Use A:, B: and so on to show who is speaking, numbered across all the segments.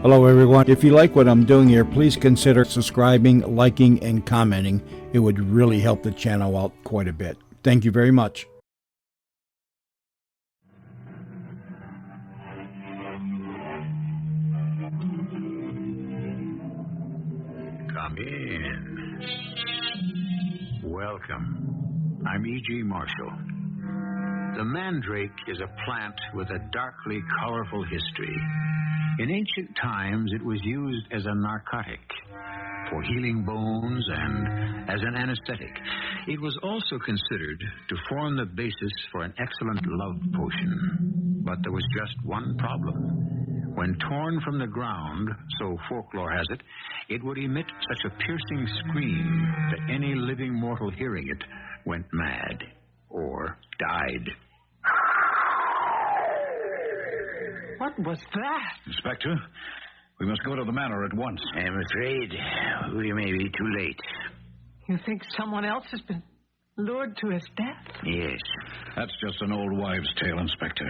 A: Hello, everyone. If you like what I'm doing here, please consider subscribing, liking, and commenting. It would really help the channel out quite a bit. Thank you very much.
B: Come in. Welcome. I'm E.G. Marshall. The mandrake is a plant with a darkly colorful history. In ancient times, it was used as a narcotic for healing bones and as an anesthetic. It was also considered to form the basis for an excellent love potion. But there was just one problem. When torn from the ground, so folklore has it, it would emit such a piercing scream that any living mortal hearing it went mad or died.
C: What was that?
D: Inspector, we must go to the manor at once.
B: I'm afraid we may be too late.
C: You think someone else has been lured to his death?
B: Yes.
D: That's just an old wives' tale, Inspector.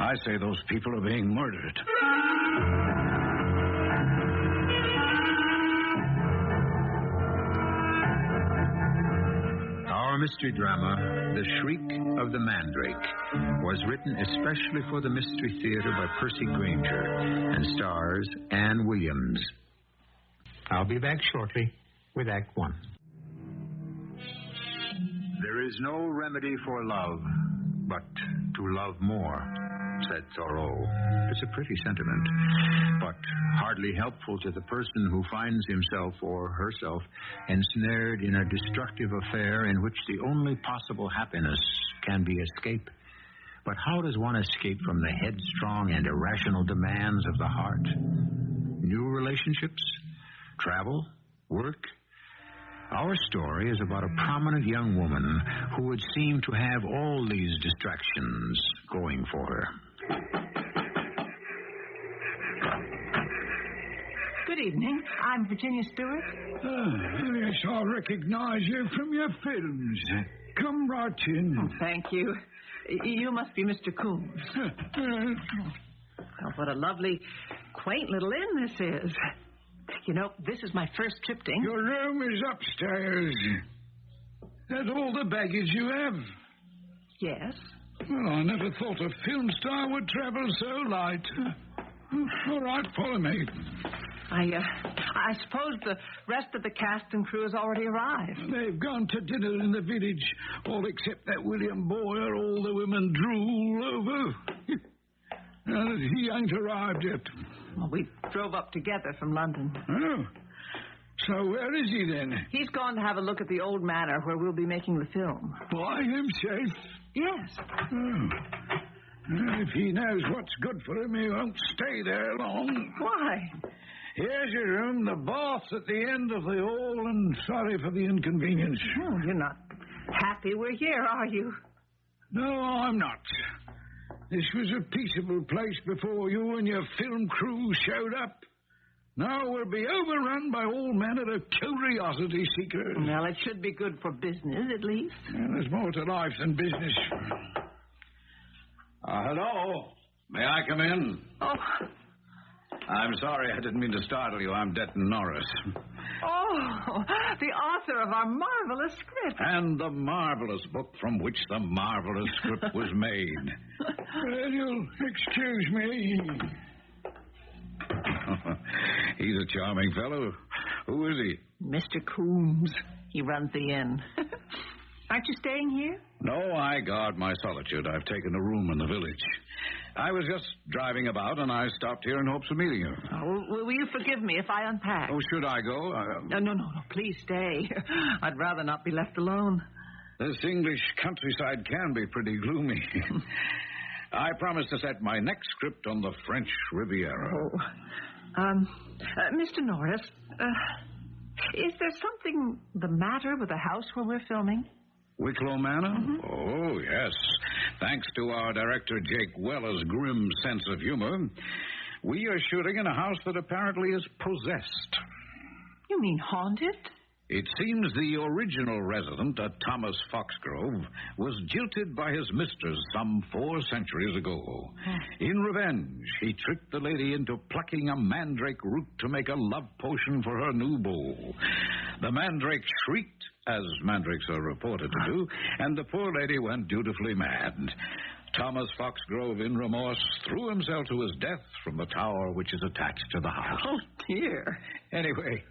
D: I say those people are being murdered.
B: Our mystery drama, The Shreik of the Mandrake, was written especially for the Mystery Theater by Percy Granger and stars Anne Williams. I'll be back shortly with Act One. There is no remedy for love but to love more, said Thoreau. It's a pretty sentiment, but hardly helpful to the person who finds himself or herself ensnared in a destructive affair in which the only possible happiness can be escape. But how does one escape from the headstrong and irrational demands of the heart? New relationships? Travel? Work? Our story is about a prominent young woman who would seem to have all these distractions going for her.
C: Good evening. I'm Virginia Stewart.
E: Yes, I recognize you from your films. Come right in.
C: Oh, thank you. You must be Mr. Coombs. Oh, what a lovely, quaint little inn this is. You know, this is my first tripting.
E: Your room is upstairs. That's all the baggage you have.
C: Yes.
E: Well, I never thought a film star would travel so light. All right, follow me.
C: I suppose the rest of the cast and crew has already arrived.
E: They've gone to dinner in the village, all except that William Boyer all the women drool over. He ain't arrived yet.
C: Well, we drove up together from London.
E: Oh. So where is he then?
C: He's gone to have a look at the old manor where we'll be making the film.
E: By himself?
C: Yes.
E: Oh. If he knows what's good for him, he won't stay there long.
C: Why?
E: Here's your room, the bath's at the end of the hall, and sorry for the inconvenience.
C: Oh, you're not happy we're here, are you?
E: No, I'm not. This was a peaceable place before you and your film crew showed up. Now we'll be overrun by all manner of curiosity seekers.
C: Well, it should be good for business, at least.
E: Well, there's more to life than business.
D: Hello. May I come in?
C: Oh.
D: I'm sorry, I didn't mean to startle you. I'm Denton Norris.
C: Oh, the author of our marvelous script.
D: And the marvelous book from which the marvelous script was made.
E: Well, you'll excuse me.
D: He's a charming fellow. Who is he?
C: Mr. Coombs. He runs the inn. Aren't you staying here?
D: No, I guard my solitude. I've taken a room in the village. I was just driving about, and I stopped here in hopes of meeting you.
C: Oh, will you forgive me if I unpack?
D: Oh, should I go?
C: No, please stay. I'd rather not be left alone.
D: This English countryside can be pretty gloomy. I promise to set my next script on the French Riviera.
C: Mr. Norris, is there something the matter with the house where we're filming?
D: Wicklow Manor?
C: Mm-hmm.
D: Oh, yes. Thanks to our director, Jake Weller's grim sense of humor, we are shooting in a house that apparently is possessed.
C: You mean haunted?
D: It seems the original resident, a Thomas Foxgrove, was jilted by his mistress some 4 centuries ago. In revenge, he tricked the lady into plucking a mandrake root to make a love potion for her new beau. The mandrake shrieked, as mandrakes are reported to do, and the poor lady went dutifully mad. Thomas Foxgrove, in remorse, threw himself to his death from the tower which is attached to the house.
C: Oh, dear.
D: Anyway,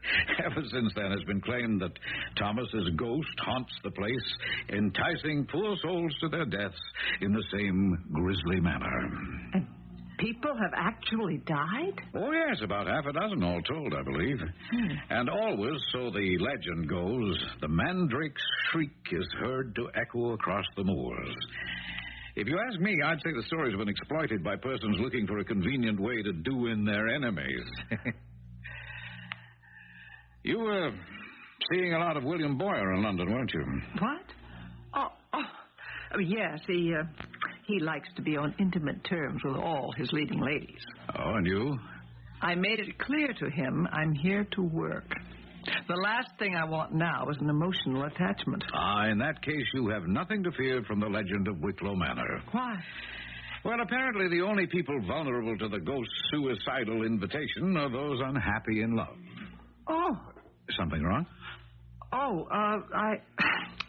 D: ever since then it's been claimed that Thomas's ghost haunts the place, enticing poor souls to their deaths in the same grisly manner.
C: And people have actually died?
D: Oh, yes, about half a dozen all told, I believe. And always, so the legend goes, the mandrake's shriek is heard to echo across the moors. If you ask me, I'd say the story's been exploited by persons looking for a convenient way to do in their enemies. You were seeing a lot of William Boyer in London, weren't you?
C: What? Oh, yes, he likes to be on intimate terms with all his leading ladies.
D: Oh, and you?
C: I made it clear to him I'm here to work. The last thing I want now is an emotional attachment.
D: In that case, you have nothing to fear from the legend of Wicklow Manor.
C: Why?
D: Well, apparently the only people vulnerable to the ghost's suicidal invitation are those unhappy in love.
C: Oh.
D: Something wrong?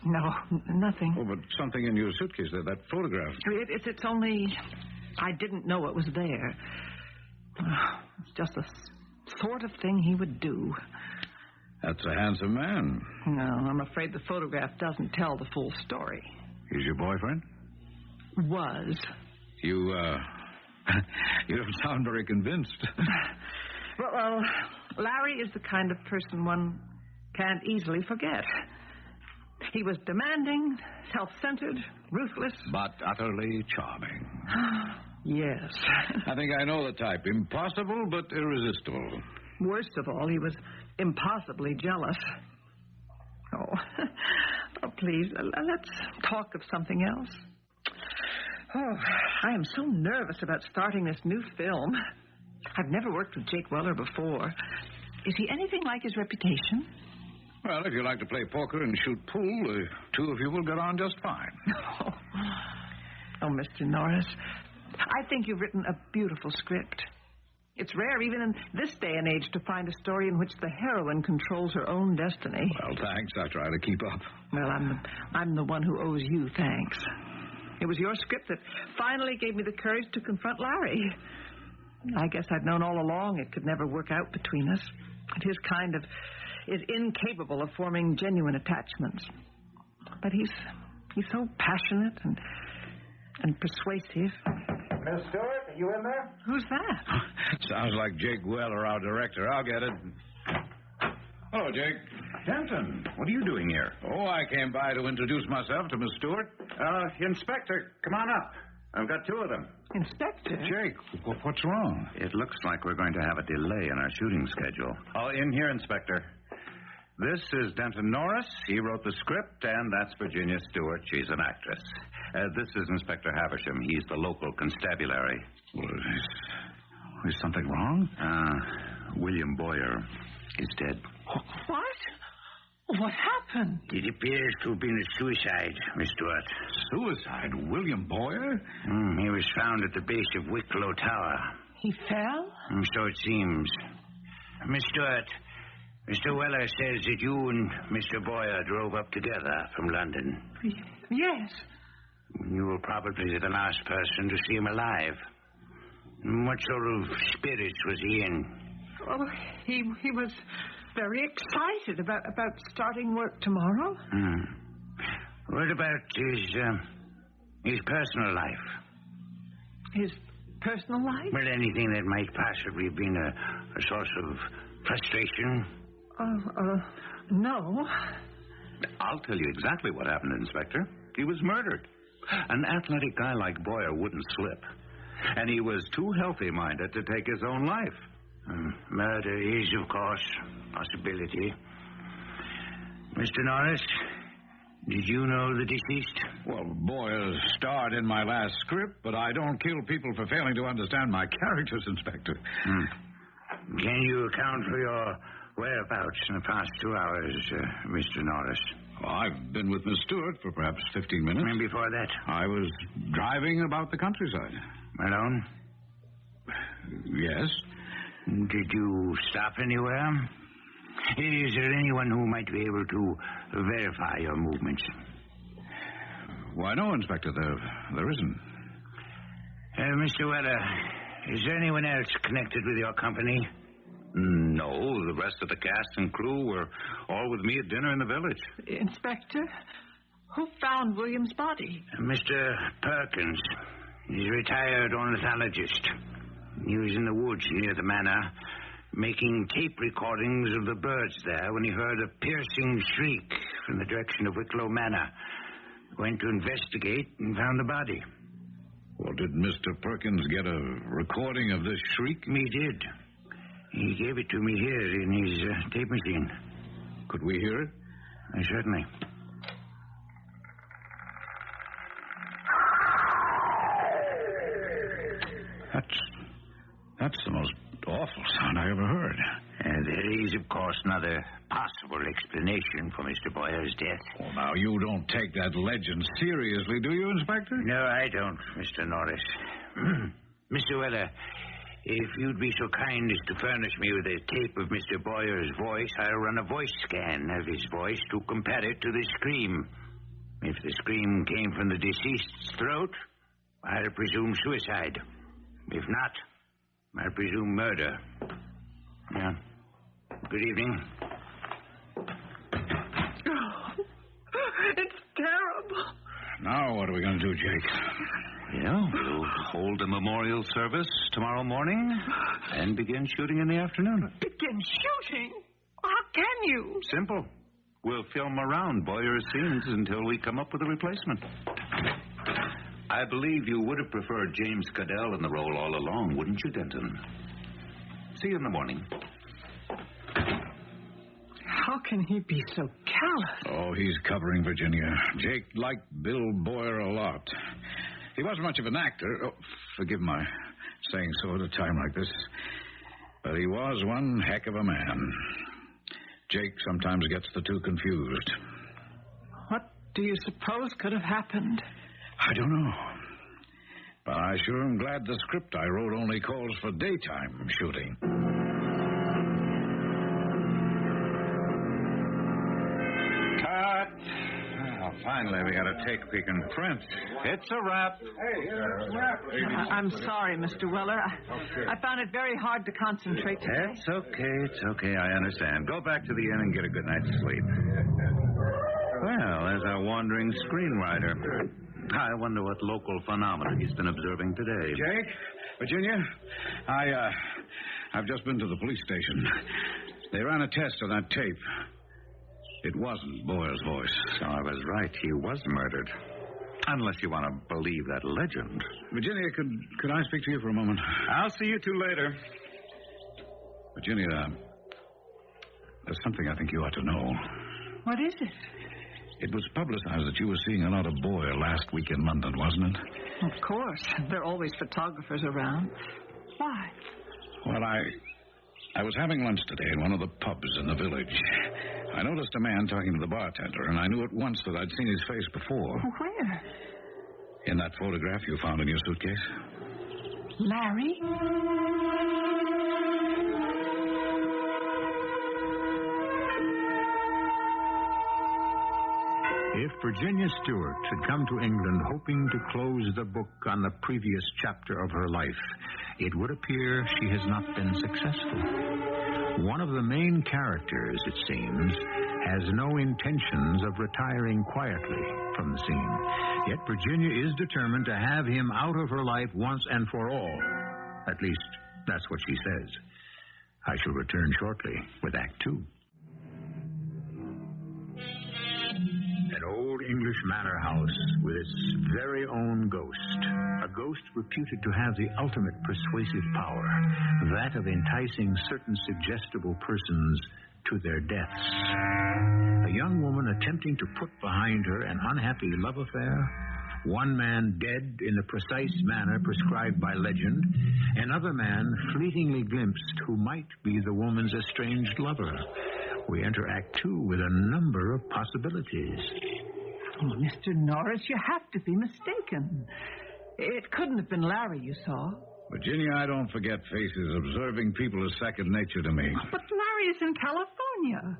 C: No, nothing.
D: Oh, but something in your suitcase there, that photograph.
C: It's only... I didn't know it was there. It's just the sort of thing he would do.
D: That's a handsome man.
C: No, I'm afraid the photograph doesn't tell the full story.
D: He's your boyfriend?
C: Was.
D: You don't sound very convinced.
C: Well, Larry is the kind of person one can't easily forget. He was demanding, self-centered, ruthless.
D: But utterly charming.
C: Yes.
D: I think I know the type. Impossible, but irresistible.
C: Worst of all, he was impossibly jealous. Oh, please, let's talk of something else. Oh, I am so nervous about starting this new film. I've never worked with Jake Weller before. Is he anything like his reputation?
D: Well, if you like to play poker and shoot pool, the two of you will get on just fine.
C: Oh, Mr. Norris, I think you've written a beautiful script. It's rare, even in this day and age, to find a story in which the heroine controls her own destiny.
D: Well, thanks. I try to keep up.
C: Well, I'm the one who owes you thanks. It was your script that finally gave me the courage to confront Larry. I guess I'd known all along it could never work out between us. And his kind is incapable of forming genuine attachments. But he's so passionate and persuasive.
F: Miss Stewart, are you in there?
C: Who's that?
D: Sounds like Jake Weller, our director. I'll get it. Hello, Jake.
F: Denton, what are you doing here?
D: Oh, I came by to introduce myself to Miss Stewart.
F: Inspector, come on up. I've got 2 of them.
C: Inspector?
D: Jake, what's wrong?
F: It looks like we're going to have a delay in our shooting schedule. Oh, in here, Inspector. This is Denton Norris. He wrote the script, and that's Virginia Stewart. She's an actress. This is Inspector Havisham. He's the local constabulary.
D: Well, is something wrong?
F: William Boyer is dead.
C: What? What happened?
F: It appears to have been a suicide, Miss Stewart.
D: Suicide? William Boyer?
F: He was found at the base of Wicklow Tower.
C: He fell?
F: So it seems. Miss Stewart, Mr. Weller says that you and Mr. Boyer drove up together from London.
C: Yes.
F: You were probably the last person to see him alive. What sort of spirits was he in?
C: Oh, he was very excited about starting work tomorrow.
F: What about his personal life?
C: His personal life?
F: Well, anything that might possibly have been a source of frustration?
C: No.
F: I'll tell you exactly what happened, Inspector. He was murdered. An athletic guy like Boyer wouldn't slip. And he was too healthy-minded to take his own life. Murder is, of course, a possibility. Mr. Norris, did you know the deceased?
D: Well, Boyer starred in my last script, but I don't kill people for failing to understand my characters, Inspector.
F: Can you account for your
B: Whereabouts in the past 2 hours, Mr. Norris?
D: Well, I've been with Miss Stewart for perhaps 15 minutes.
B: And before that?
D: I was driving about the countryside.
B: Alone?
D: Yes.
B: Did you stop anywhere? Is there anyone who might be able to verify your movements?
D: Why, no, Inspector. There isn't.
B: Mr. Weller, is there anyone else connected with your company?
F: No, the rest of the cast and crew were all with me at dinner in the village.
C: Inspector, who found William's body?
B: Mr. Perkins. He's a retired ornithologist. He was in the woods near the manor, making tape recordings of the birds there when he heard a piercing shriek from the direction of Wicklow Manor. Went to investigate and found the body.
D: Well, did Mr. Perkins get a recording of this shriek?
B: He did. He gave it to me here in his tape machine.
D: Could we hear it?
B: Certainly.
D: That's the most awful sound I ever heard.
B: There is, of course, another possible explanation for Mr. Boyer's death.
D: Well, now, you don't take that legend seriously, do you, Inspector?
B: No, I don't, Mr. Norris. Mr. Weller, if you'd be so kind as to furnish me with a tape of Mr. Boyer's voice, I'll run a voice scan of his voice to compare it to the scream. If the scream came from the deceased's throat, I'll presume suicide. If not, I presume murder. Yeah. Good evening.
C: Oh, it's terrible.
D: Now, what are we going to do, Jake?
F: Yeah, we'll hold a memorial service tomorrow morning and begin shooting in the afternoon.
C: Begin shooting? How can you?
F: Simple. We'll film around Boyer's scenes until we come up with a replacement. I believe you would have preferred James Caddell in the role all along, wouldn't you, Denton? See you in the morning.
C: How can he be so callous?
D: Oh, he's covering Virginia. Jake liked Bill Boyer a lot. He wasn't much of an actor. Oh, forgive my saying so at a time like this. But he was one heck of a man. Jake sometimes gets the two confused.
C: What do you suppose could have happened?
D: I don't know. But I sure am glad the script I wrote only calls for daytime shooting.
F: Cut! Oh, finally, we got a take we can print. It's a wrap.
C: I'm sorry, Mr. Weller. I found it very hard to concentrate today.
F: It's okay. I understand. Go back to the inn and get a good night's sleep. Well, there's our wandering screenwriter. I wonder what local phenomena he's been observing today.
D: Jake, Virginia, I've just been to the police station. They ran a test on that tape. It wasn't Boyer's voice.
F: So I was right. He was murdered. Unless you want to believe that legend.
D: Virginia, could I speak to you for a moment?
F: I'll see you two later.
D: Virginia, there's something I think you ought to know.
C: What is it?
D: It was publicized that you were seeing a lot of Boyer last week in London, wasn't it?
C: Of course. There are always photographers around. Why?
D: Well, I was having lunch today in one of the pubs in the village. I noticed a man talking to the bartender, and I knew at once that I'd seen his face before.
C: Where?
D: In that photograph you found in your suitcase.
C: Larry?
B: If Virginia Stewart had come to England hoping to close the book on the previous chapter of her life, it would appear she has not been successful. One of the main characters, it seems, has no intentions of retiring quietly from the scene. Yet Virginia is determined to have him out of her life once and for all. At least, that's what she says. I shall return shortly with Act 2. An old English manor house with its very own ghost. A ghost reputed to have the ultimate persuasive power, that of enticing certain suggestible persons to their deaths. A young woman attempting to put behind her an unhappy love affair, One man dead in the precise manner prescribed by legend. Another man fleetingly glimpsed who might be the woman's estranged lover. We enter Act 2 with a number of possibilities.
C: Oh, Mr. Norris, you have to be mistaken. It couldn't have been Larry you saw.
D: Virginia, I don't forget faces. Observing people is second nature to me.
C: But Larry is in California.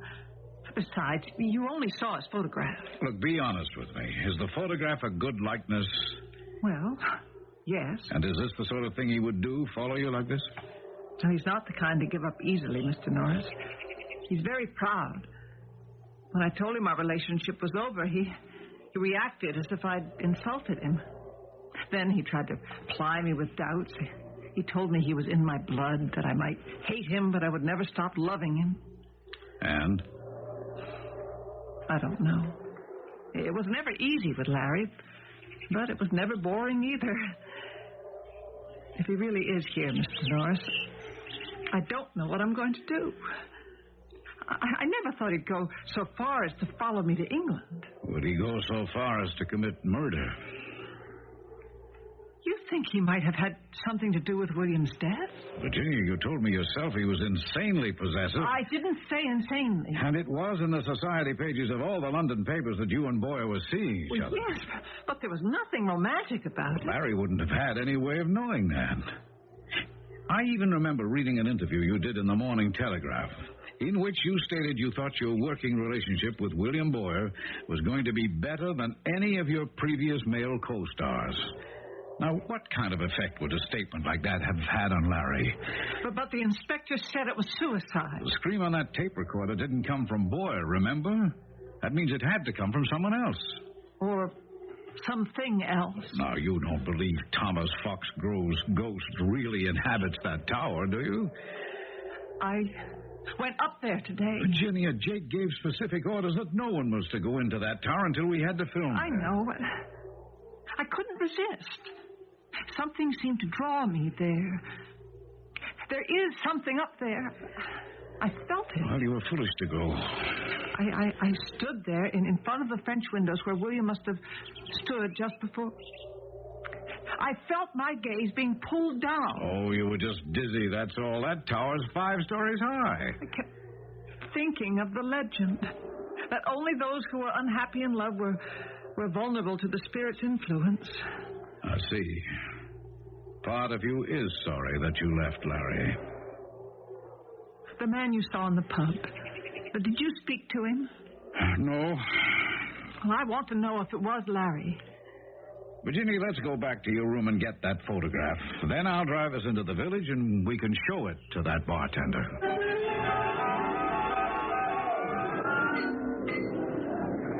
C: Besides, you only saw his photograph.
D: Look, be honest with me. Is the photograph a good likeness?
C: Well, yes.
D: And is this the sort of thing he would do, follow you like this?
C: No, he's not the kind to give up easily, Mr. Norris. He's very proud. When I told him our relationship was over, he reacted as if I'd insulted him. Then he tried to ply me with doubts. He told me he was in my blood, that I might hate him, but I would never stop loving him.
D: And?
C: I don't know. It was never easy with Larry, but it was never boring either. If he really is here, Mr. Norris, I don't know what I'm going to do. I never thought he'd go so far as to follow me to England.
D: Would he go so far as to commit murder?
C: You think he might have had something to do with William's death?
D: Virginia, you told me yourself he was insanely possessive.
C: I didn't say insanely.
D: And it was in the society pages of all the London papers that you and Boyer were seeing each other.
C: Yes, but there was nothing romantic about it.
D: Larry wouldn't have had any way of knowing that. I even remember reading an interview you did in the Morning Telegraph, in which you stated you thought your working relationship with William Boyer was going to be better than any of your previous male co-stars. Now, what kind of effect would a statement like that have had on Larry?
C: But the inspector said it was suicide.
D: The scream on that tape recorder didn't come from Boyer, remember? That means it had to come from someone else.
C: Or something else.
D: Now, you don't believe Thomas Foxgrove's ghost really inhabits that tower, do you?
C: I went up there today.
D: Virginia, Jake gave specific orders that no one was to go into that tower until we had the film.
C: I know, but I couldn't resist. Something seemed to draw me there. There is something up there. I felt it.
D: Well, you were foolish to go.
C: I stood there in front of the French windows where William must have stood just before. I felt my gaze being pulled down.
D: Oh, you were just dizzy, that's all. That tower's 5 stories high.
C: I kept thinking of the legend, that only those who were unhappy in love were vulnerable to the spirit's influence.
D: I see. Part of you is sorry that you left Larry.
C: The man you saw in the pub. Did you speak to him?
D: No.
C: Well, I want to know if it was Larry.
D: Virginia, let's go back to your room and get that photograph. Then I'll drive us into the village and we can show it to that bartender.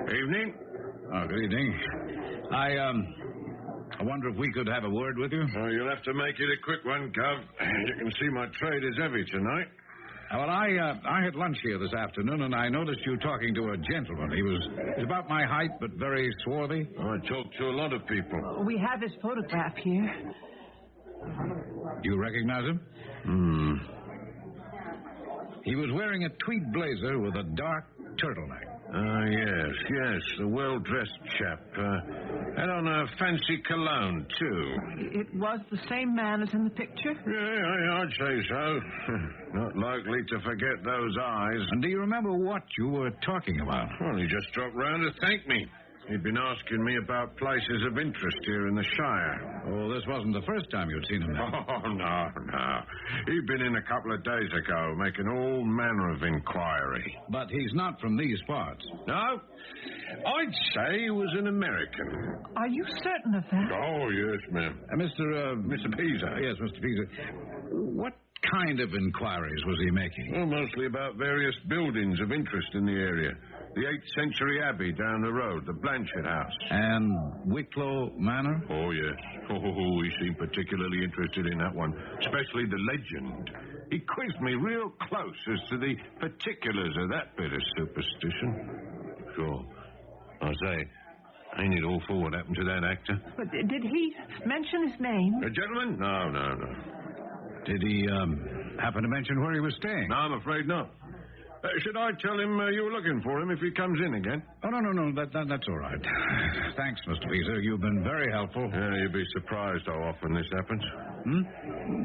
E: Evening.
D: Oh, good evening. I wonder if we could have a word with you.
E: Oh, you'll have to make it a quick one, Cub. You can see my trade is heavy tonight.
D: Well, I had lunch here this afternoon, and I noticed you talking to a gentleman. He was about my height, but very swarthy.
E: I talked to a lot of people.
C: We have his photograph here.
D: You recognize him? He was wearing a tweed blazer with a dark turtleneck.
E: Yes, a well-dressed chap. Had on a fancy cologne, too.
C: It was the same man as in the picture?
E: Yeah, I'd say so. Not likely to forget those eyes.
D: And do you remember what you were talking about?
E: Well, he just dropped round to thank me. He'd been asking me about places of interest here in the Shire.
D: Oh, this wasn't the first time you'd seen him then.
E: Oh, no. He'd been in a couple of days ago, making all manner of inquiry.
D: But he's not from these parts.
E: No? I'd say he was an American.
C: Are you certain of that?
E: Oh, yes, ma'am.
D: Mr. Peaser. Yes, Mr. Peaser. What kind of inquiries was he making?
E: Well, mostly about various buildings of interest in the area. The 8th century abbey down the road, the Blanchard House.
D: And Wicklow Manor?
E: Oh, yes. Oh, he seemed particularly interested in that one, especially the legend. He quizzed me real close as to the particulars of that bit of superstition. Sure. I say, ain't it awful what happened to that actor?
C: But did he mention his name?
E: A gentleman? No.
D: Did he happen to mention where he was staying?
E: No, I'm afraid not.
G: Should I tell him you were looking for him if he comes in again?
D: Oh, no. That's all right. Thanks, Mr. Peter. You've been very helpful.
G: Yeah, you'd be surprised how often this happens.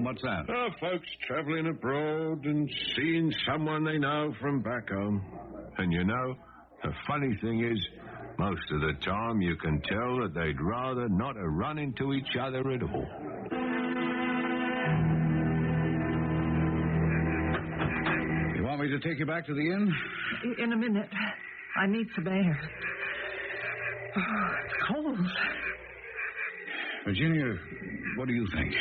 D: What's that?
G: Folks traveling abroad and seeing someone they know from back home. And you know, the funny thing is, most of the time you can tell that they'd rather not have run into each other at all.
D: You want me to take you back to the inn?
C: In a minute. I need some air. Oh, it's cold.
D: Virginia, what do you think?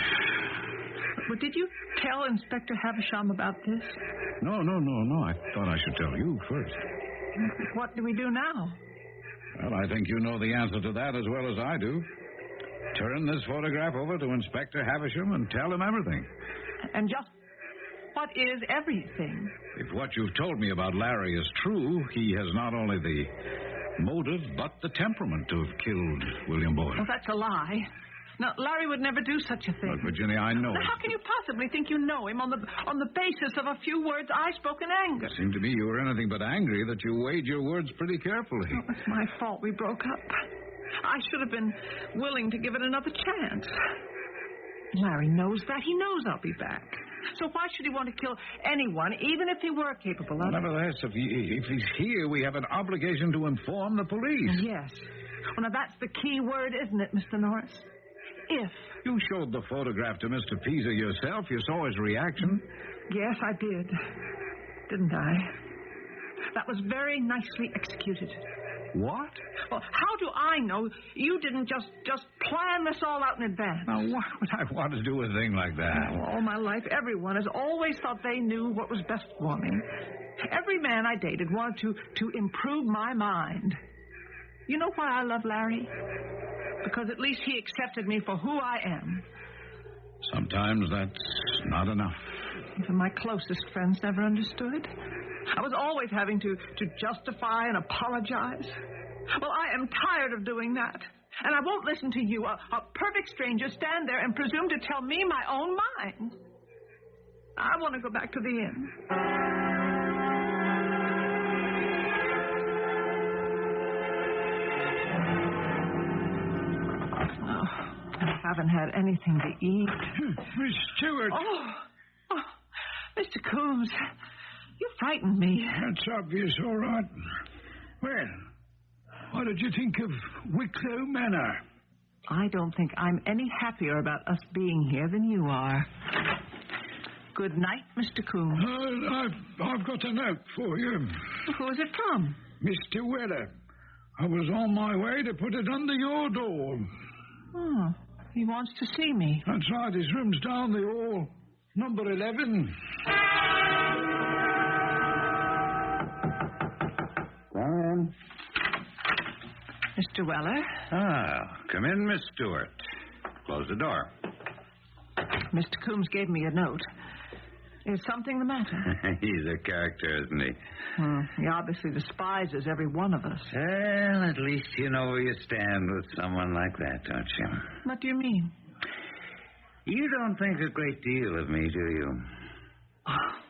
C: But did you tell Inspector Havisham about this?
D: No. I thought I should tell you first.
C: What do we do now?
D: Well, I think you know the answer to that as well as I do. Turn this photograph over to Inspector Havisham and tell him everything.
C: And just what is everything?
D: If what you've told me about Larry is true, he has not only the motive, but the temperament to have killed William Boyle.
C: Well, that's a lie. No, Larry would never do such a thing.
D: Look, Virginia, I know.
C: Now, how can you possibly think you know him on the basis of a few words I spoke in anger?
D: It seemed to me you were anything but angry, that you weighed your words pretty carefully.
C: Oh, it's my fault we broke up. I should have been willing to give it another chance. Larry knows that. He knows I'll be back. So why should he want to kill anyone, even if he were capable of it?
D: Nevertheless, if he's here, we have an obligation to inform the police.
C: Yes. Well, now that's the key word, isn't it, Mr. Norris? If.
D: You showed the photograph to Mr. Peter yourself. You saw his reaction.
C: Yes, I did. Didn't I? That was very nicely executed.
D: What?
C: Well, how do I know you didn't just plan this all out in advance?
D: Now, why would I want to do a thing like that?
C: All my life, everyone has always thought they knew what was best for me. Every man I dated wanted to improve my mind. You know why I love Larry? Because at least he accepted me for who I am.
D: Sometimes that's not enough.
C: Even my closest friends never understood. I was always having to justify and apologize. Well, I am tired of doing that. And I won't listen to you, a perfect stranger, stand there and presume to tell me my own mind. I want to go back to the inn. I haven't had anything to eat.
E: Miss Stewart.
C: Oh, Mr. Coombs, you frightened me.
E: That's obvious, all right. Well, what did you think of Wicklow Manor?
C: I don't think I'm any happier about us being here than you are. Good night, Mr. Coombs.
E: I've got a note for you.
C: Who is it from?
E: Mr. Weller. I was on my way to put it under your door.
C: Oh, he wants to see me.
E: That's right. His room's down the hall. Number 11.
F: Come in.
C: Mr. Weller?
F: Come in, Miss Stewart. Close the door.
C: Mr. Coombs gave me a note. Is something the matter?
F: He's a character, isn't he?
C: He obviously despises every one of us.
F: Well, at least you know where you stand with someone like that, don't you?
C: What do you mean?
F: You don't think a great deal of me, do you?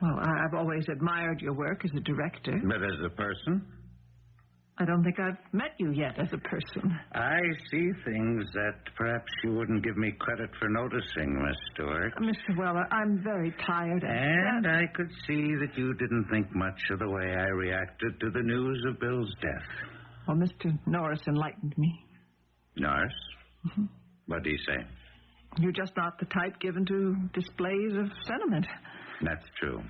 C: Well, I've always admired your work as a director.
F: But as a person?
C: I don't think I've met you yet as a person.
F: I see things that perhaps you wouldn't give me credit for noticing, Miss Stewart.
C: Mr. Weller, I'm very tired.
F: And I could see that you didn't think much of the way I reacted to the news of Bill's death.
C: Well, Mr. Norris enlightened me.
F: Norris?
C: Mm-hmm.
F: What did he say?
C: You're just not the type given to displays of sentiment.
F: That's true.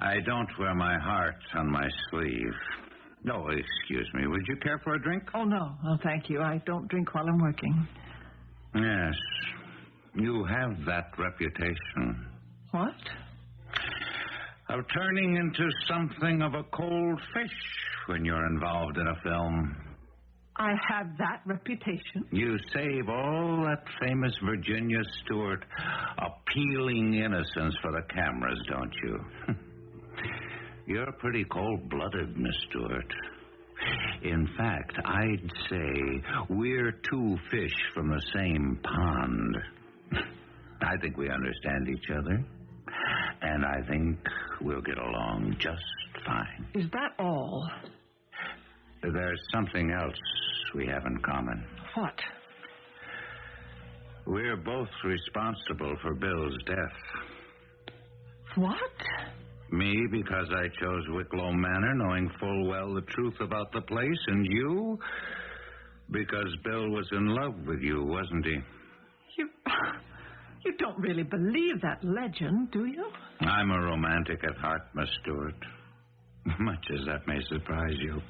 F: I don't wear my heart on my sleeve. No, excuse me. Would you care for a drink?
C: Oh, no. Oh, thank you. I don't drink while I'm working.
F: Yes. You have that reputation.
C: What?
F: Of turning into something of a cold fish when you're involved in a film.
C: I have that reputation.
F: You save all that famous Virginia Stewart appealing innocence for the cameras, don't you? You're pretty cold-blooded, Miss Stewart. In fact, I'd say we're two fish from the same pond. I think we understand each other. And I think we'll get along just fine.
C: Is that all?
F: There's something else we have in common.
C: What?
F: We're both responsible for Bill's death.
C: What?
F: Me, because I chose Wicklow Manor, knowing full well the truth about the place, and you, because Bill was in love with you, wasn't he?
C: You don't really believe that legend, do you?
F: I'm a romantic at heart, Miss Stewart. Much as that may surprise you.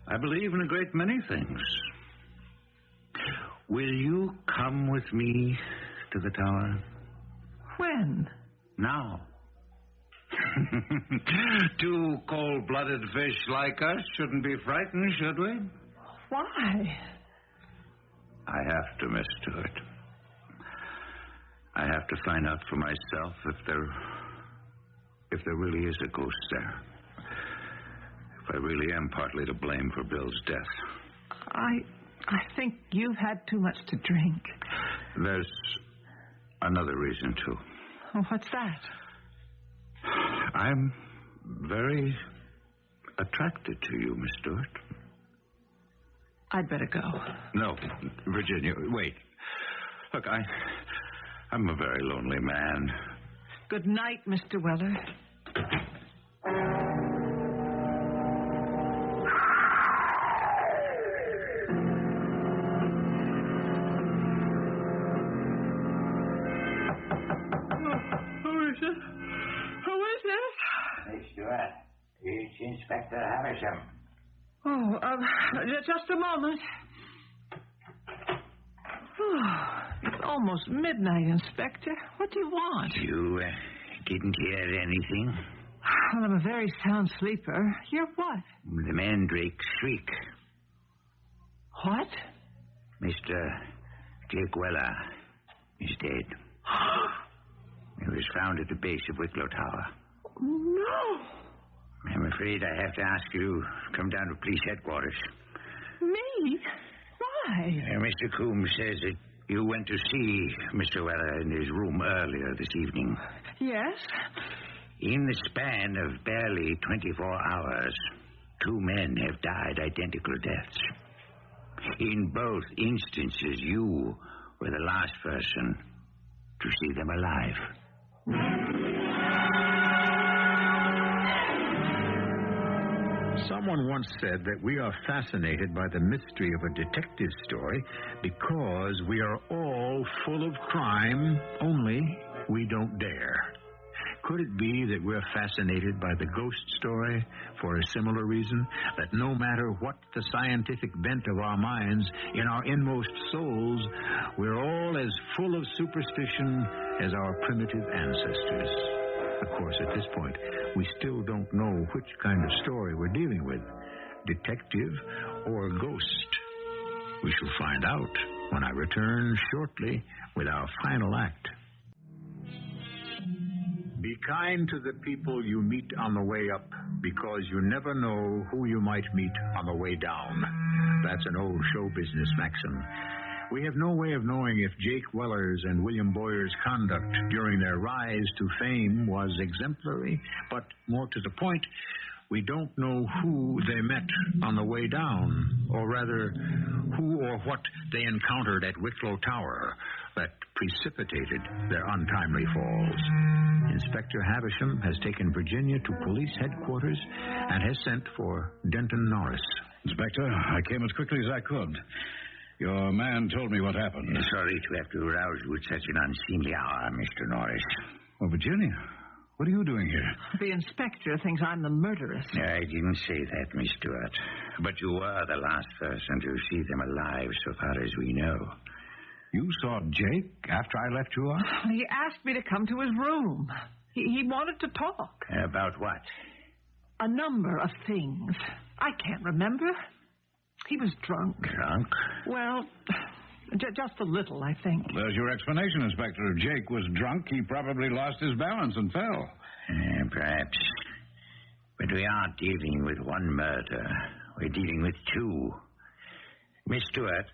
F: I believe in a great many things. Will you come with me to the tower?
C: When?
F: Now. Two cold-blooded fish like us shouldn't be frightened, should we?
C: Why?
F: I have to, Miss Stewart. I have to find out for myself if there really is a ghost there. If I really am partly to blame for Bill's death.
C: I think you've had too much to drink.
F: There's another reason, too.
C: Oh, what's that?
F: I'm very attracted to you, Miss Stewart.
C: I'd better go.
F: No, Virginia, wait. Look, I'm a very lonely man.
C: Good night, Mr. Weller.
H: It's Inspector Havisham.
C: Oh, just a moment. Oh, it's almost midnight, Inspector. What do you want?
H: You didn't hear anything?
C: Well, I'm a very sound sleeper. You're what?
H: The Mandrake Shreik.
C: What?
H: Mr. Jake Weller is dead. He was found at the base of Wicklow Tower.
C: No.
H: I'm afraid I have to ask you to come down to police headquarters.
C: Me? Why?
H: Mr. Coombs says that you went to see Mr. Weller in his room earlier this evening.
C: Yes?
H: In the span of barely 24 hours, 2 men have died identical deaths. In both instances, you were the last person to see them alive.
B: Someone once said that we are fascinated by the mystery of a detective story because we are all full of crime, only we don't dare. Could it be that we're fascinated by the ghost story for a similar reason? That no matter what the scientific bent of our minds, in our inmost souls, we're all as full of superstition as our primitive ancestors. Of course, at this point, we still don't know which kind of story we're dealing with, detective or ghost. We shall find out when I return shortly with our final act. Be kind to the people you meet on the way up, because you never know who you might meet on the way down. That's an old show business maxim. We have no way of knowing if Jake Weller's and William Boyer's conduct during their rise to fame was exemplary, but more to the point, we don't know who they met on the way down, or rather, who or what they encountered at Wicklow Tower that precipitated their untimely falls. Inspector Havisham has taken Virginia to police headquarters and has sent for Denton Norris.
D: Inspector, I came as quickly as I could. Your man told me what happened.
H: Sorry to have to arouse you at such an unseemly hour, Mr. Norris.
D: Oh, Virginia, what are you doing here?
C: The inspector thinks I'm the murderess.
H: I didn't say that, Miss Stewart. But you were the last person to see them alive, so far as we know.
D: You saw Jake after I left you out?
C: He asked me to come to his room. He wanted to talk.
H: About what?
C: A number of things. I can't remember. He was drunk.
H: Drunk?
C: Well, just a little, I think.
D: Well, there's your explanation, Inspector. If Jake was drunk, he probably lost his balance and fell.
H: Perhaps. But we aren't dealing with one murder. We're dealing with 2. Miss Stewart,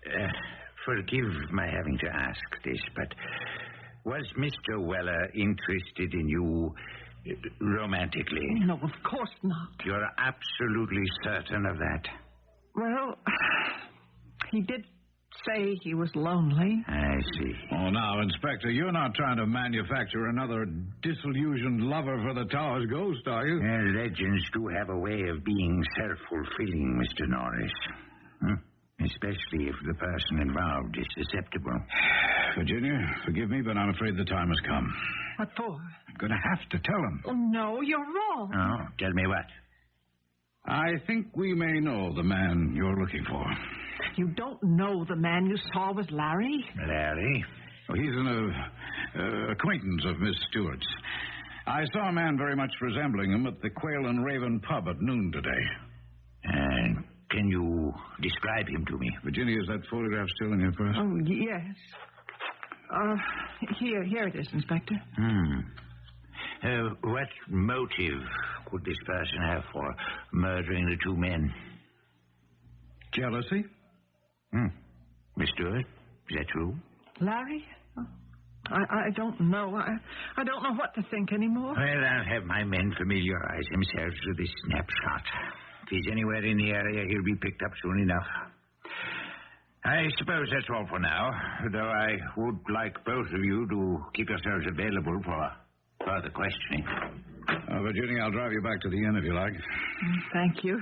H: forgive my having to ask this, but Was Mr. Weller interested in you romantically?
C: No, of course not.
H: You're absolutely certain of that?
C: Well, he did say he was lonely.
H: I see.
D: Oh, now, Inspector, you're not trying to manufacture another disillusioned lover for the tower's ghost, are you?
H: Legends do have a way of being self-fulfilling, Mr. Norris. Especially if the person involved is susceptible.
D: Virginia, forgive me, but I'm afraid the time has come.
C: What for?
D: I'm going to have to tell him.
C: Oh, no, you're wrong.
H: Oh, tell me what?
D: I think we may know the man you're looking for.
C: You don't know the man you saw was Larry?
H: Larry?
D: Oh, he's an acquaintance of Miss Stewart's. I saw a man very much resembling him at the Quail and Raven pub at noon today.
H: And can you describe him to me?
D: Virginia, is that photograph still in your purse?
C: Oh, yes. Here it is, Inspector.
H: What motive could this person have for murdering the two men?
D: Jealousy?
H: Miss Stewart, is that true?
C: Larry? I don't know. I don't know what to think anymore.
H: Well, I'll have my men familiarize themselves with this snapshot. If he's anywhere in the area, he'll be picked up soon enough. I suppose that's all for now, though I would like both of you to keep yourselves available for further questioning.
D: Virginia, I'll drive you back to the inn if you like.
C: Thank you.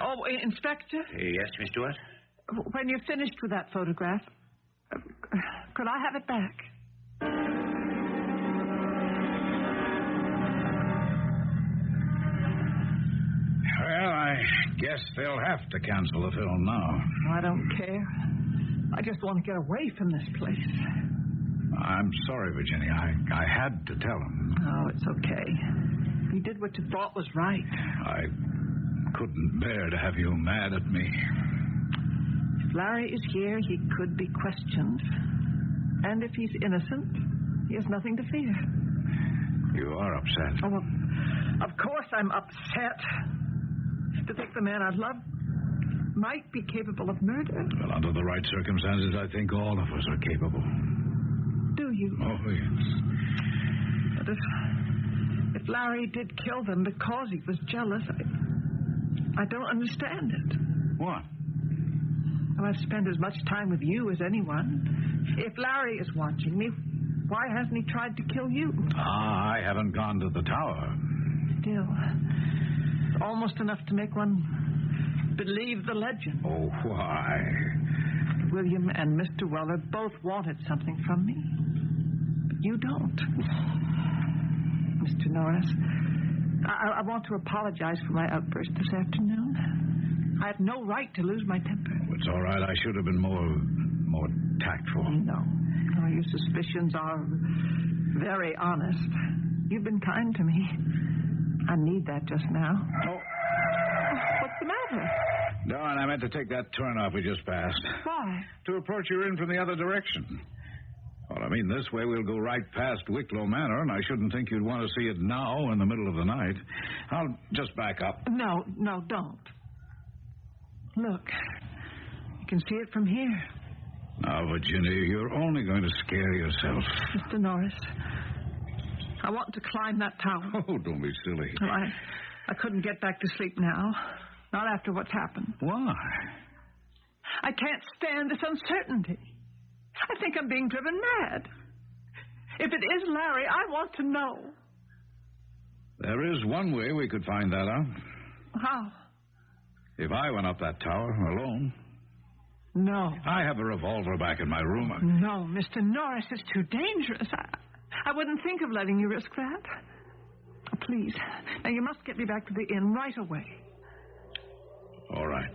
C: Oh, Inspector?
H: Yes, Miss Stewart?
C: When you're finished with that photograph, could I have it back?
D: Well, I guess they'll have to cancel the film now.
C: I don't care. I just want to get away from this place.
D: I'm sorry, Virginia. I had to tell him.
C: Oh, it's okay. You did what you thought was right.
D: I couldn't bear to have you mad at me.
C: If Larry is here, he could be questioned. And if he's innocent, he has nothing to fear.
D: You are upset.
C: Oh, of course I'm upset. To think the man I love might be capable of murder.
D: Well, under the right circumstances, I think all of us are capable.
C: Do you?
D: Oh, yes.
C: But if Larry did kill them because he was jealous, I don't understand it.
D: What?
C: Well, I've spent as much time with you as anyone. If Larry is watching me, why hasn't he tried to kill you?
D: I haven't gone to the tower.
C: Still, it's almost enough to make one believe the legend.
D: Oh, why?
C: William and Mr. Weller both wanted something from me. But you don't. Mr. Norris, I want to apologize for my outburst this afternoon. I had no right to lose my temper.
D: It's all right. I should have been more tactful.
C: No. Oh, your suspicions are very honest. You've been kind to me. I need that just now.
D: Oh.
C: What's the matter?
D: Darn, I meant to take that turnoff we just passed.
C: Why?
D: To approach your inn from the other direction. Well, I mean, this way we'll go right past Wicklow Manor, and I shouldn't think you'd want to see it now in the middle of the night. I'll just back up.
C: No, don't. Look, you can see it from here.
D: Now, Virginia, you're only going to scare yourself.
C: Mr. Norris, I want to climb that tower.
D: Oh, don't be silly.
C: No, I couldn't get back to sleep now. Not after what's happened.
D: Why?
C: I can't stand this uncertainty. I think I'm being driven mad. If it is Larry, I want to know.
D: There is one way we could find that out.
C: How?
D: If I went up that tower alone.
C: No.
D: I have a revolver back in my room.
C: No, Mr. Norris, it's too dangerous. I wouldn't think of letting you risk that. Please. Now, you must get me back to the inn right away.
D: All right.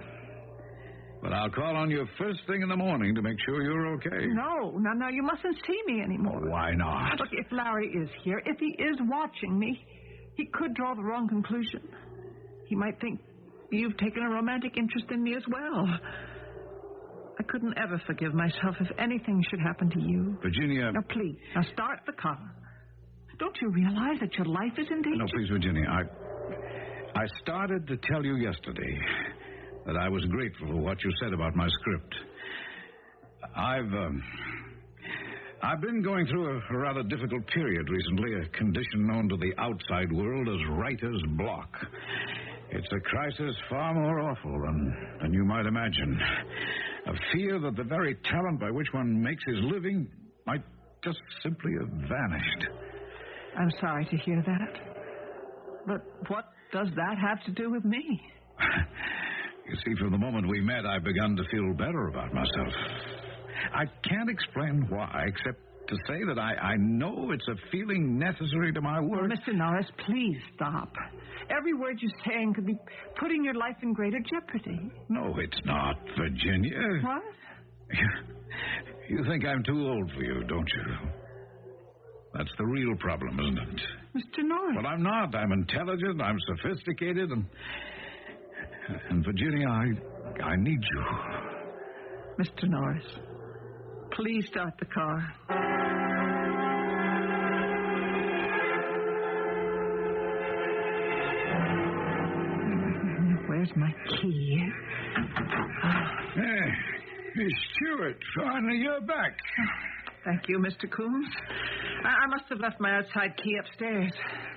D: But I'll call on you first thing in the morning to make sure you're okay.
C: No. Now, you mustn't see me anymore.
D: Why not?
C: Look, if Larry is here, if he is watching me, he could draw the wrong conclusion. He might think you've taken a romantic interest in me as well. I couldn't ever forgive myself if anything should happen to you.
D: Virginia...
C: Now, please, start the car. Don't you realize that your life is in danger?
D: No, please, Virginia, I started to tell you yesterday that I was I've been going through a rather difficult period recently, a condition known to the outside world as writer's block. It's a crisis far more awful than you might imagine. A fear that the very talent by which one makes his living might just simply have vanished.
C: I'm sorry to hear that. But what does that have to do with me?
D: You see, from the moment we met, I've begun to feel better about myself. I can't explain why, except to say that I know it's a feeling necessary to my work.
C: Oh, Mr. Norris, please stop. Every word you're saying could be putting your life in greater jeopardy.
D: No, it's not, Virginia.
C: What?
D: You think I'm too old for you, don't you? That's the real problem, isn't it?
C: Mr. Norris.
D: Well, I'm not. I'm intelligent, I'm sophisticated, and Virginia, I need you.
C: Mr. Norris, please start the car. Where's my key?
E: Miss Stewart, finally you're back.
C: Thank you, Mr. Coombs. I must have left my outside key upstairs.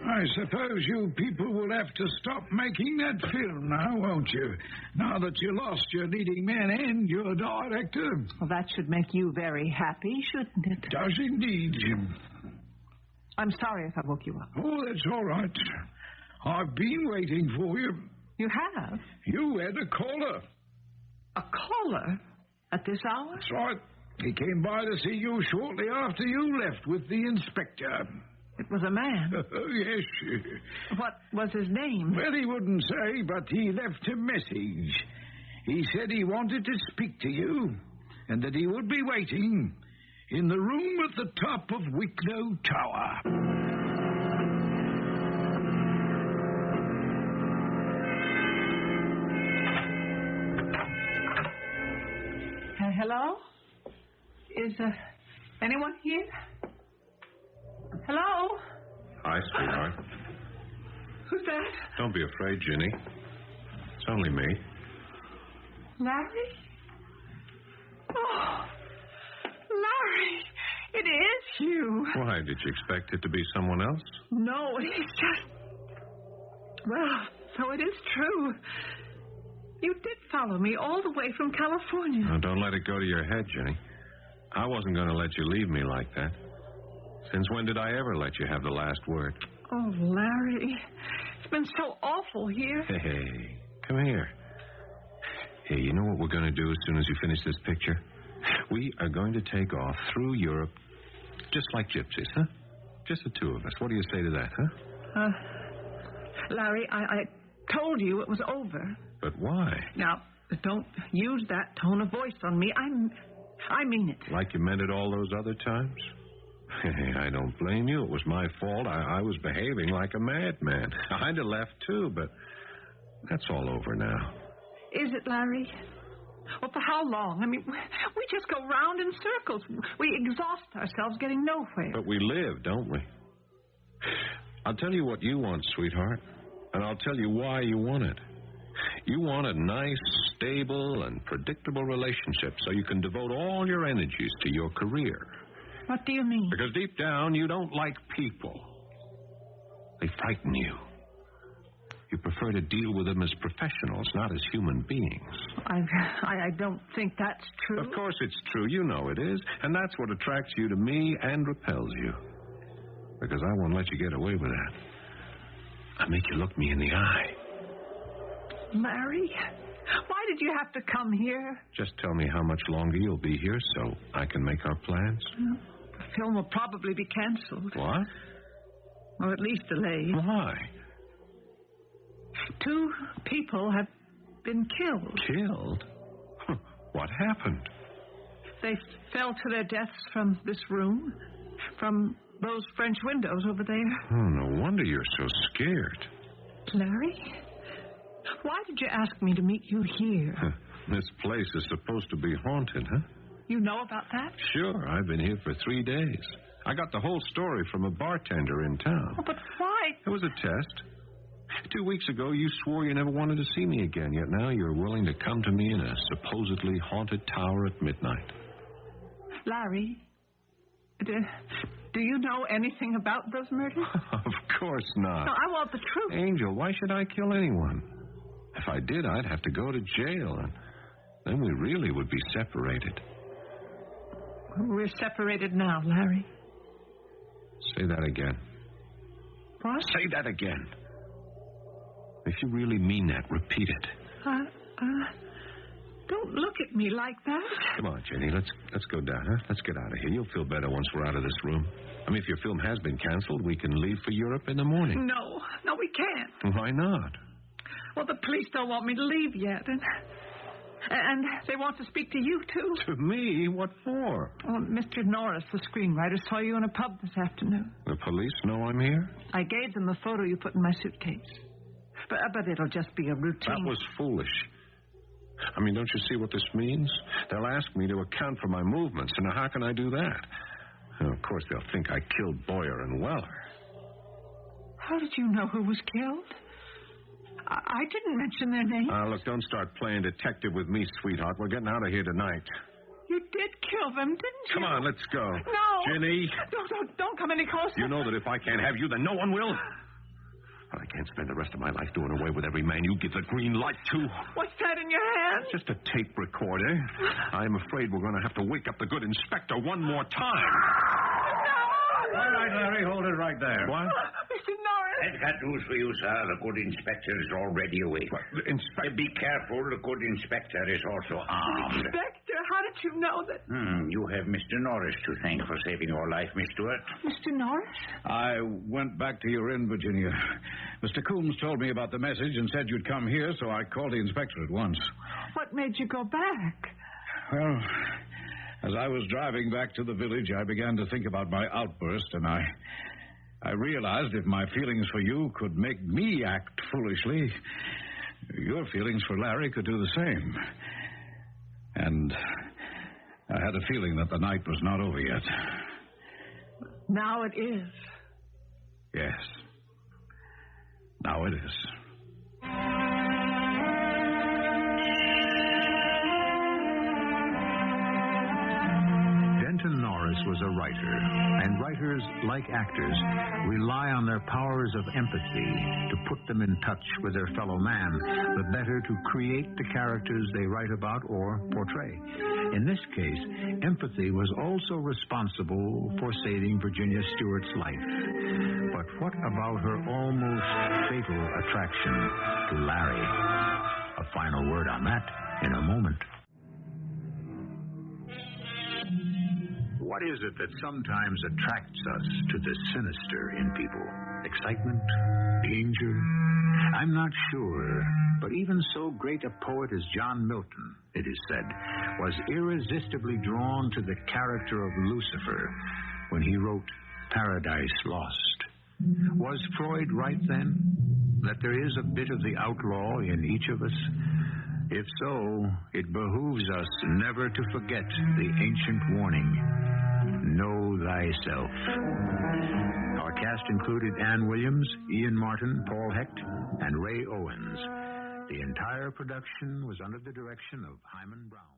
E: I suppose you people will have to stop making that film now, won't you? Now that you lost your leading man and your director.
C: Well, that should make you very happy, shouldn't it?
E: Does indeed, Jim.
C: I'm sorry if I woke you up.
E: Oh, that's all right. I've been waiting for you.
C: You have?
E: You had a caller.
C: A caller? At this hour?
E: That's right. He came by to see you shortly after you left with the inspector.
C: It was a man?
E: Yes.
C: What was his name?
E: Well, he wouldn't say, but he left a message. He said he wanted to speak to you, and that he would be waiting in the room at the top of Wicklow Tower.
C: Hello? Is anyone here? Hello?
G: Hi, sweetheart.
C: Who's that?
G: Don't be afraid, Ginny. It's only me.
C: Larry? Oh, Larry, it is you.
G: Why, did you expect it to be someone else?
C: No, it's just... Well, so it is true. You did follow me all the way from California.
G: Now, don't let it go to your head, Ginny. I wasn't going to let you leave me like that. Since when did I ever let you have the last word?
C: Oh, Larry, it's been so awful here.
G: Hey, come here. Hey, you know what we're going to do as soon as you finish this picture? We are going to take off through Europe just like gypsies, huh? Just the two of us. What do you say to that, huh?
C: Larry, I told you it was over.
G: But why?
C: Now, don't use that tone of voice on me. I mean it.
G: Like you meant it all those other times? Hey, I don't blame you. It was my fault. I was behaving like a madman. I'd have left, too, but that's all over now.
C: Is it, Larry? Well, for how long? I mean, we just go round in circles. We exhaust ourselves getting nowhere.
G: But we live, don't we? I'll tell you what you want, sweetheart, and I'll tell you why you want it. You want a nice, stable, and predictable relationship so you can devote all your energies to your career.
C: What do you mean?
G: Because deep down, you don't like people. They frighten you. You prefer to deal with them as professionals, not as human beings.
C: I don't think that's true.
G: Of course it's true. You know it is. And that's what attracts you to me and repels you. Because I won't let you get away with that. I make you look me in the eye.
C: Larry, why did you have to come here?
G: Just tell me how much longer you'll be here so I can make our plans.
C: The film will probably be canceled.
G: What?
C: Or at least delayed.
G: Why?
C: 2 people have been killed.
G: Killed? What happened?
C: They fell to their deaths from this room, from those French windows over there.
G: Oh, no wonder you're so scared.
C: Larry, why did you ask me to meet you here?
G: This place is supposed to be haunted, huh?
C: You know about that?
G: Sure, I've been here for 3 days. I got the whole story from a bartender in town.
C: Oh, but why?
G: It was a test. 2 weeks ago, you swore you never wanted to see me again, yet now you're willing to come to me in a supposedly haunted tower at midnight.
C: Larry, Do you know anything about those murders?
G: Of course not.
C: No, I want the truth.
G: Angel, why should I kill anyone? If I did, I'd have to go to jail, and then we really would be separated.
C: We're separated now, Larry.
G: Say that again.
C: What?
G: Say that again. If you really mean that, repeat it.
C: Don't look at me like that.
G: Come on, Jenny, let's go down, huh? Let's get out of here. You'll feel better once we're out of this room. I mean, if your film has been canceled, we can leave for Europe in the morning.
C: No, we can't.
G: Why not?
C: Well, the police don't want me to leave yet, and they want to speak to you, too.
G: To me? What for?
C: Well, Mr. Norris, the screenwriter, saw you in a pub this afternoon.
G: The police know I'm here?
C: I gave them the photo you put in my suitcase. But it'll just be a routine.
G: That was foolish. I mean, don't you see what this means? They'll ask me to account for my movements, and how can I do that? And of course, they'll think I killed Boyer and Weller.
C: How did you know who was killed? I didn't mention their names.
G: Look, don't start playing detective with me, sweetheart. We're getting out of here tonight.
C: You did kill them, didn't you?
G: Come on, let's go.
C: No.
G: Jenny.
C: Don't come any closer.
G: You know that if I can't have you, then no one will. But I can't spend the rest of my life doing away with every man you give the green light to.
C: What's that in your hand?
G: Just a tape recorder. I'm afraid we're going to have to wake up the good inspector one more time.
C: No!
D: All right, Larry, hold it right there.
G: What?
C: Mr. Norris!
H: I've got news for you, sir. The good inspector is already awake. Be careful. The good inspector is also armed.
C: Inspector, how did you know that?
H: You have Mr. Norris to thank for saving your life, Miss Stewart.
C: Mr. Norris?
D: I went back to your inn, Virginia. Mr. Coombs told me about the message and said you'd come here, so I called the inspector at once.
C: What made you go back?
D: Well, as I was driving back to the village, I began to think about my outburst, and I realized if my feelings for you could make me act foolishly, your feelings for Larry could do the same. And I had a feeling that the night was not over yet.
C: Now it is.
D: Yes. Now it is.
B: Denton Norris was a writer, and writers, like actors, rely on their powers of empathy to put them in touch with their fellow man, the better to create the characters they write about or portray. In this case, empathy was also responsible for saving Virginia Stewart's life. But what about her almost fatal attraction to Larry? A final word on that in a moment. What is it that sometimes attracts us to the sinister in people? Excitement? Danger? I'm not sure. But even so great a poet as John Milton, it is said, was irresistibly drawn to the character of Lucifer when he wrote Paradise Lost. Was Freud right then, that there is a bit of the outlaw in each of us? If so, it behooves us never to forget the ancient warning, know thyself. Our cast included Ann Williams, Ian Martin, Paul Hecht, and Ray Owens. The entire production was under the direction of Hyman Brown.